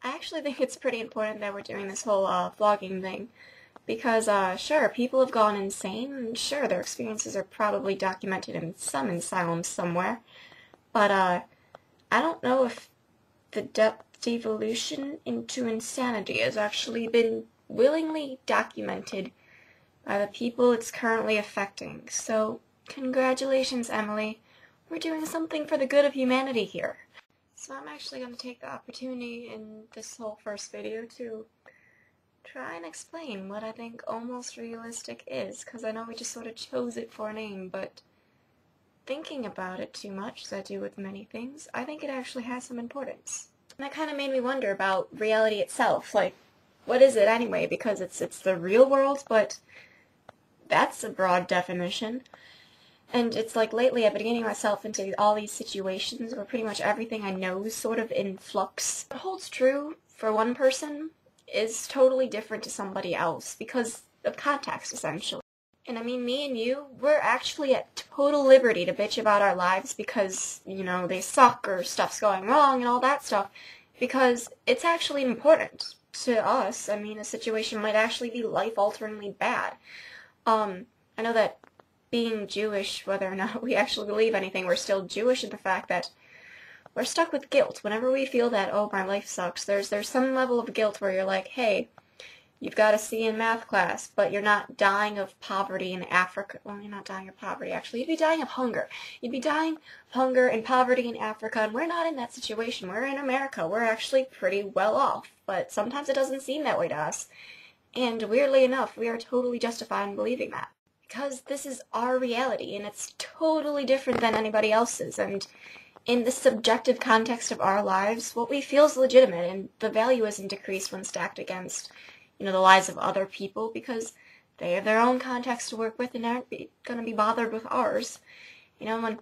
I actually think it's pretty important that we're doing this whole vlogging thing because, sure, people have gone insane, and sure, their experiences are probably documented in some asylum somewhere, but I don't know if the depth evolution into insanity has actually been willingly documented by the people it's currently affecting. So, congratulations, Emily. We're doing something for the good of humanity here. So I'm actually going to take the opportunity in this whole first video to try and explain what I think almost realistic is, because I know we just sort of chose it for a name, but thinking about it too much, as I do with many things, I think it actually has some importance. And that kind of made me wonder about reality itself, like, what is it anyway? Because it's the real world, but that's a broad definition. And it's like lately I've been getting myself into all these situations where pretty much everything I know is sort of in flux. What holds true for one person is totally different to somebody else because of context, essentially. And I mean, me and you, we're actually at total liberty to bitch about our lives because, you know, they suck or stuff's going wrong and all that stuff, because it's actually important to us. I mean, a situation might actually be life-alteringly bad. I know that being Jewish, whether or not we actually believe anything, we're still Jewish in the fact that we're stuck with guilt. Whenever we feel that, oh, my life sucks, there's some level of guilt where you're like, hey, you've got a C in math class, but you're not dying of poverty in Africa. Well, you're not dying of poverty, actually. You'd be dying of hunger. You'd be dying of hunger and poverty in Africa, and we're not in that situation. We're in America. We're actually pretty well off, but sometimes it doesn't seem that way to us. And weirdly enough, we are totally justified in believing that. Because this is our reality, and it's totally different than anybody else's, and in the subjective context of our lives, what we feel is legitimate, and the value isn't decreased when stacked against, you know, the lives of other people, because they have their own context to work with and aren't going to be bothered with ours. You know, when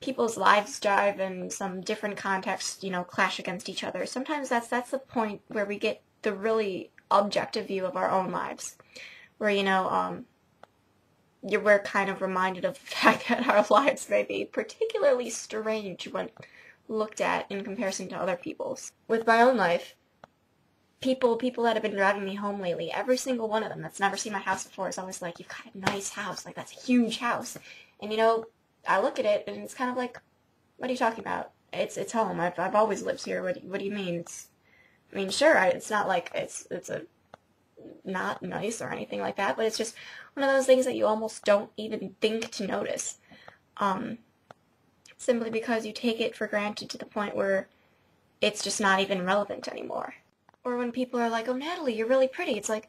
people's lives drive in some different context, you know, clash against each other, sometimes that's the point where we get the really objective view of our own lives, where, you know, we're kind of reminded of the fact that our lives may be particularly strange when looked at in comparison to other people's. With my own life, people that have been driving me home lately, every single one of them that's never seen my house before is always like, you've got a nice house, like, that's a huge house. And, you know, I look at it, and it's kind of like, what are you talking about? It's home. I've always lived here. What do you mean? I mean, sure, it's not like it's a not nice or anything like that, but it's just one of those things that you almost don't even think to notice, simply because you take it for granted to the point where it's just not even relevant anymore. Or when people are like, oh, Natalie, you're really pretty, it's like,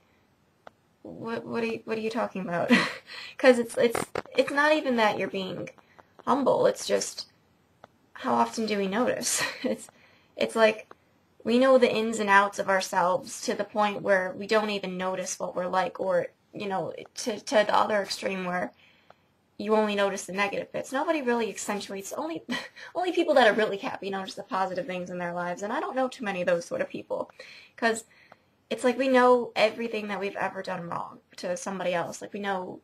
what are you talking about? Because it's not even that you're being humble, it's just, how often do we notice? It's like, we know the ins and outs of ourselves to the point where we don't even notice what we're like, or, you know, to the other extreme where you only notice the negative bits. Nobody really accentuates, only people that are really happy notice the positive things in their lives, and I don't know too many of those sort of people, because it's like we know everything that we've ever done wrong to somebody else. Like, we know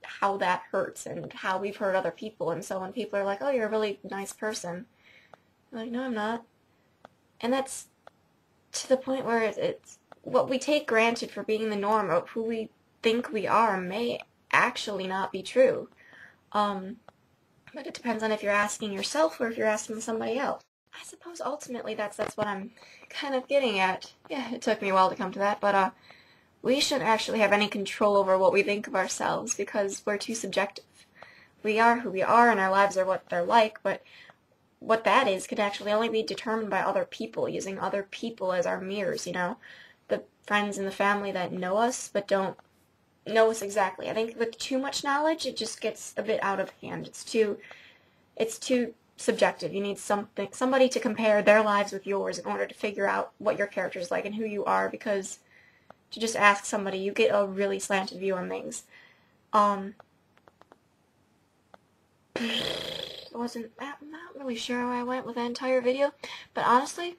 how that hurts and how we've hurt other people, and so when people are like, oh, you're a really nice person, I'm like, no, I'm not. And that's to the point where it's what we take granted for being the norm of who we think we are may actually not be true. But it depends on if you're asking yourself or if you're asking somebody else. I suppose ultimately that's what I'm kind of getting at. Yeah, it took me a while to come to that, but we shouldn't actually have any control over what we think of ourselves because we're too subjective. We are who we are, and our lives are what they're like, but what that is could actually only be determined by other people, using other people as our mirrors, you know? The friends and the family that know us but don't know us exactly. I think with too much knowledge, it just gets a bit out of hand. It's too subjective. You need somebody to compare their lives with yours in order to figure out what your character is like and who you are, because to just ask somebody, you get a really slanted view on things. I'm not really sure how I went with that entire video, but honestly,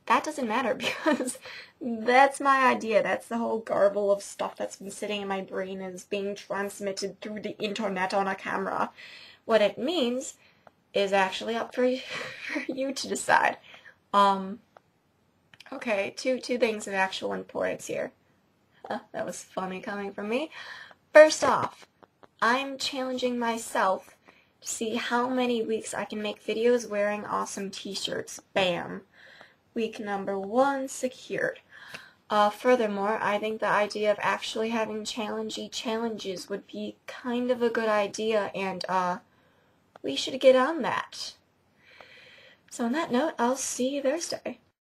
that doesn't matter because that's my idea. That's the whole garble of stuff that's been sitting in my brain is being transmitted through the internet on a camera. What it means is actually up for you to decide. Okay, two things of actual importance here. That was funny coming from me. First off, I'm challenging myself to see how many weeks I can make videos wearing awesome t-shirts. Bam. Week number 1 secured. Furthermore, I think the idea of actually having challengey challenges would be kind of a good idea, and we should get on that. So on that note, I'll see you Thursday.